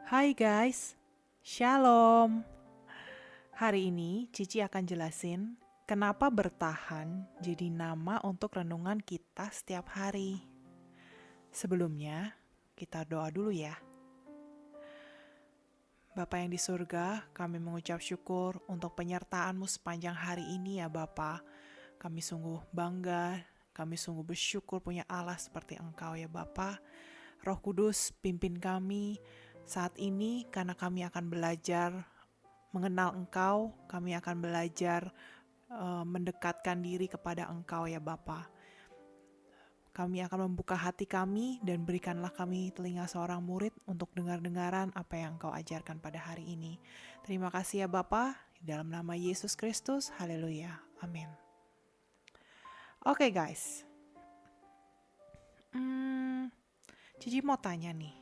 Hai guys, Shalom. Hari ini Cici akan jelasin kenapa bertahan jadi nama untuk renungan kita setiap hari. Sebelumnya, kita doa dulu ya. Bapa yang di surga, kami mengucap syukur untuk penyertaan-Mu sepanjang hari ini ya Bapa. Kami sungguh bangga, kami sungguh bersyukur punya Allah seperti Engkau ya Bapa. Roh Kudus pimpin kami saat ini karena kami akan belajar mengenal Engkau, kami akan belajar mendekatkan diri kepada Engkau ya Bapa. Kami akan membuka hati kami dan berikanlah kami telinga seorang murid untuk dengar-dengaran apa yang Engkau ajarkan pada hari ini. Terima kasih ya Bapa, dalam nama Yesus Kristus, haleluya, amin. Oke guys, Cici mau tanya nih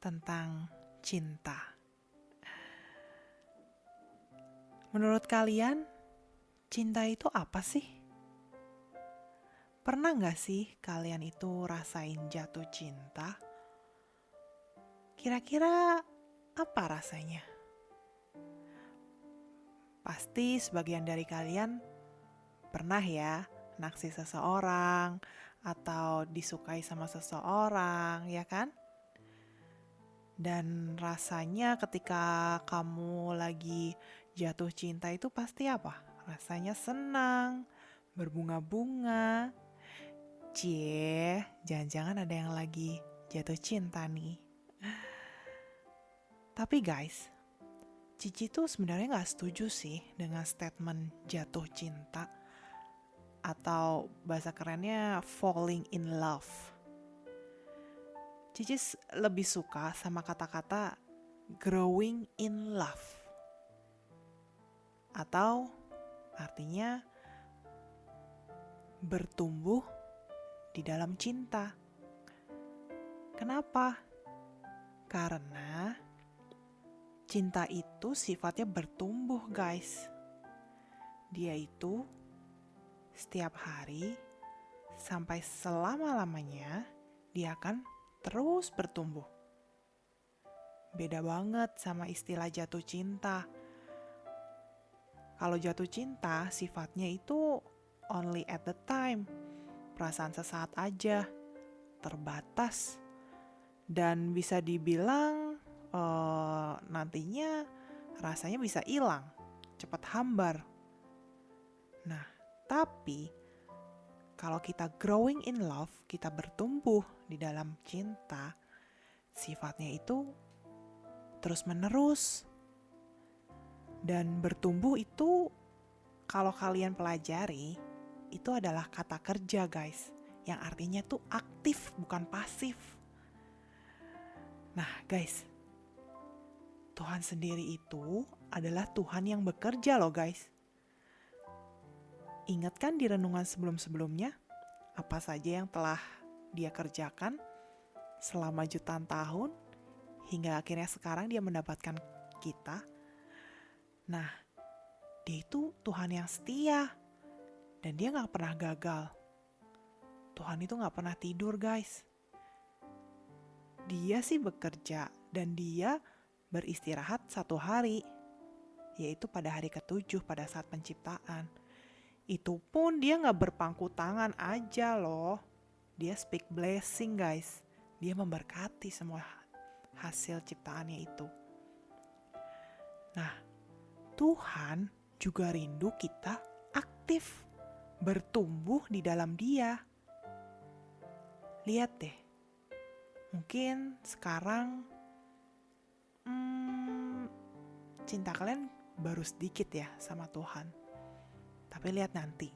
tentang cinta. Menurut kalian, cinta itu apa sih? Pernah gak sih kalian itu rasain jatuh cinta? Kira-kira apa rasanya? Pasti sebagian dari kalian pernah ya naksir seseorang atau disukai sama seseorang, ya kan? Dan rasanya ketika kamu lagi jatuh cinta itu pasti apa? Rasanya senang, berbunga-bunga. Cie, jangan-jangan ada yang lagi jatuh cinta nih. Tapi guys, Cici tuh sebenarnya gak setuju sih dengan statement jatuh cinta atau bahasa kerennya falling in love. Cici lebih suka sama kata-kata growing in love. Atau artinya bertumbuh di dalam cinta. Kenapa? Karena cinta itu sifatnya bertumbuh guys. Dia itu setiap hari sampai selama-lamanya dia akan terus bertumbuh. Beda banget sama istilah jatuh cinta. Kalau jatuh cinta sifatnya itu only at the time. Perasaan sesaat aja, terbatas, dan bisa dibilang nantinya rasanya bisa hilang, cepat hambar. Nah, tapi kalau kita growing in love, kita bertumbuh di dalam cinta, sifatnya itu terus menerus. Dan bertumbuh itu kalau kalian pelajari, itu adalah kata kerja guys, yang artinya tuh aktif bukan pasif. Nah guys, Tuhan sendiri itu adalah Tuhan yang bekerja loh guys. Ingat kan di renungan sebelum-sebelumnya, apa saja yang telah dia kerjakan selama jutaan tahun, hingga akhirnya sekarang dia mendapatkan kita. Nah, dia itu Tuhan yang setia, dan dia gak pernah gagal. Tuhan itu gak pernah tidur guys. Dia sih bekerja dan dia beristirahat 1 hari, yaitu pada hari ke-7 pada saat penciptaan. Itu pun dia gak berpangku tangan aja loh. Dia speak blessing guys. Dia memberkati semua hasil ciptaannya itu. Nah, Tuhan juga rindu kita aktif, bertumbuh di dalam Dia. Lihat deh, mungkin sekarang cinta kalian baru sedikit ya sama Tuhan. Tapi lihat nanti,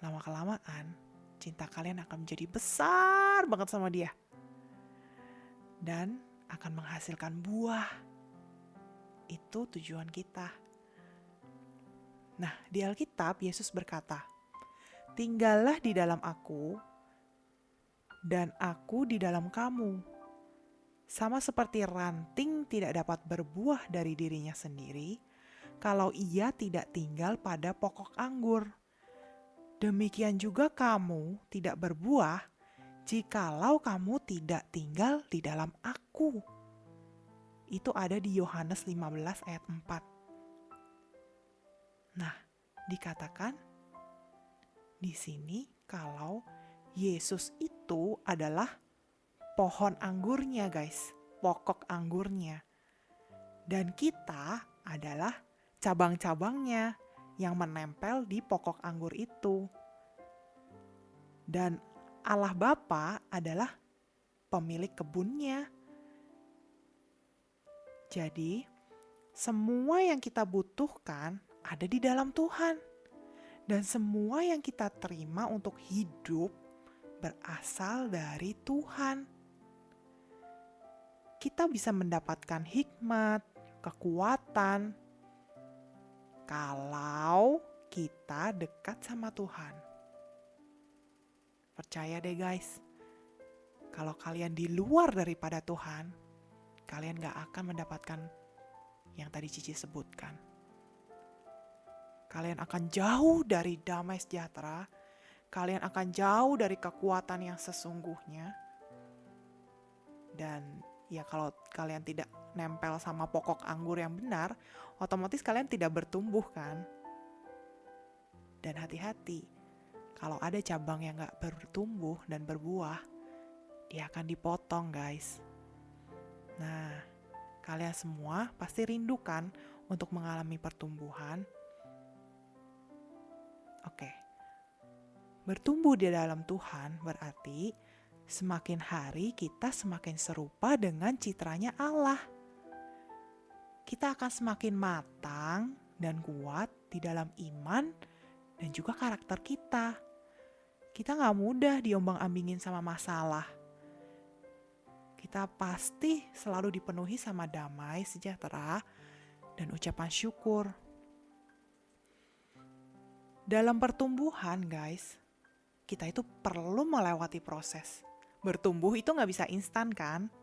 lama-kelamaan cinta kalian akan menjadi besar banget sama Dia. Dan akan menghasilkan buah. Itu tujuan kita. Nah, di Alkitab Yesus berkata, "Tinggallah di dalam Aku, dan Aku di dalam kamu. Sama seperti ranting tidak dapat berbuah dari dirinya sendiri, kalau ia tidak tinggal pada pokok anggur. Demikian juga kamu tidak berbuah jikalau kamu tidak tinggal di dalam aku. Itu ada di Yohanes 15 ayat 4. Nah, dikatakan di sini kalau Yesus itu adalah pohon anggurnya, guys, pokok anggurnya. Dan kita adalah cabang-cabangnya yang menempel di pokok anggur itu. Dan Allah Bapa adalah pemilik kebunnya. Jadi, semua yang kita butuhkan ada di dalam Tuhan. Dan semua yang kita terima untuk hidup berasal dari Tuhan. Kita bisa mendapatkan hikmat, kekuatan, kalau kita dekat sama Tuhan. Percaya deh guys, kalau kalian di luar daripada Tuhan, kalian gak akan mendapatkan yang tadi Cici sebutkan. Kalian akan jauh dari damai sejahtera, kalian akan jauh dari kekuatan yang sesungguhnya. Dan ya kalau kalian tidak nempel sama pokok anggur yang benar, otomatis kalian tidak bertumbuh kan. Dan hati-hati, kalau ada cabang yang gak bertumbuh dan berbuah, dia akan dipotong guys. Nah, kalian semua pasti rindukan untuk mengalami pertumbuhan. Oke, bertumbuh di dalam Tuhan berarti semakin hari kita semakin serupa dengan citranya Allah. Kita akan semakin matang dan kuat di dalam iman dan juga karakter kita. Kita gak mudah diombang-ambingin sama masalah. Kita pasti selalu dipenuhi sama damai, sejahtera, dan ucapan syukur. Dalam pertumbuhan guys, kita itu perlu melewati proses. Bertumbuh itu gak bisa instan kan?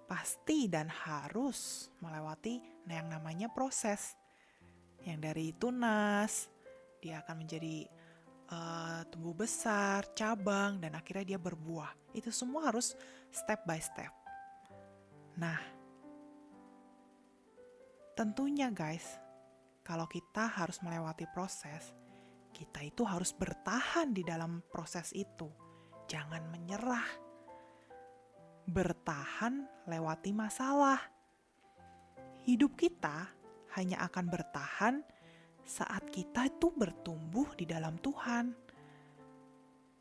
Pasti dan harus melewati yang namanya proses. Yang dari tunas, dia akan menjadi tumbuh besar, cabang, dan akhirnya dia berbuah. Itu semua harus step by step. Nah, tentunya guys, kalau kita harus melewati proses, kita itu harus bertahan di dalam proses itu. Jangan menyerah. Bertahan lewati masalah. Hidup kita hanya akan bertahan saat kita itu bertumbuh di dalam Tuhan.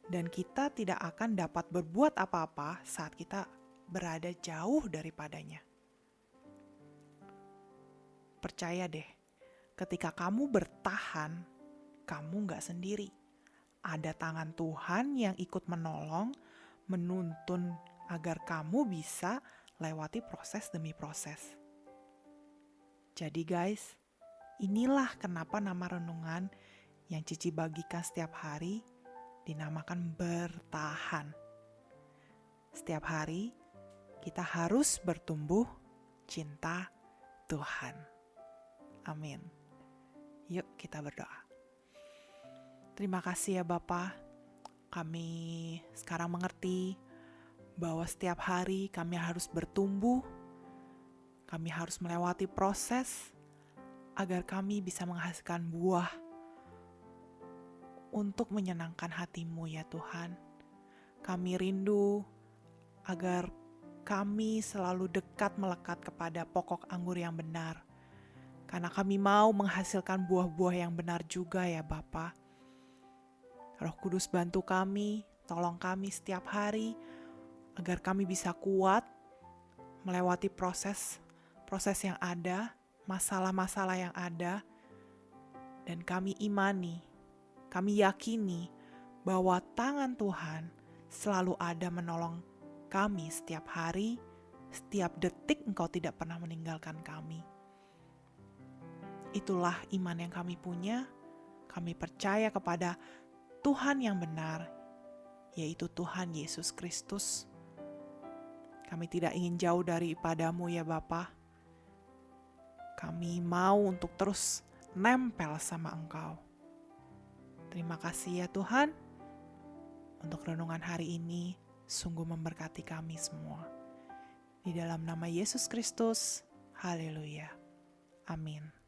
Dan kita tidak akan dapat berbuat apa-apa saat kita berada jauh daripadanya. Percaya deh, ketika kamu bertahan, kamu gak sendiri. Ada tangan Tuhan yang ikut menolong, menuntun agar kamu bisa lewati proses demi proses. Jadi guys, inilah kenapa nama renungan yang Cici bagikan setiap hari dinamakan bertahan. Setiap hari kita harus bertumbuh cinta Tuhan. Amin. Yuk kita berdoa. Terima kasih ya Bapa. Kami sekarang mengerti bahwa setiap hari kami harus bertumbuh. Kami harus melewati proses agar kami bisa menghasilkan buah untuk menyenangkan hati-Mu ya Tuhan. Kami rindu agar kami selalu dekat melekat kepada pokok anggur yang benar. Karena kami mau menghasilkan buah-buah yang benar juga ya Bapa. Roh Kudus bantu kami, tolong kami setiap hari agar kami bisa kuat melewati proses yang ada, masalah-masalah yang ada. Dan kami imani, kami yakini bahwa tangan Tuhan selalu ada menolong kami setiap hari, setiap detik Engkau tidak pernah meninggalkan kami. Itulah iman yang kami punya. Kami percaya kepada Tuhan yang benar, yaitu Tuhan Yesus Kristus. Kami tidak ingin jauh daripada-Mu ya Bapa. Kami mau untuk terus nempel sama Engkau. Terima kasih ya Tuhan. untuk renungan hari ini sungguh memberkati kami semua. Di dalam nama Yesus Kristus, haleluya. Amin.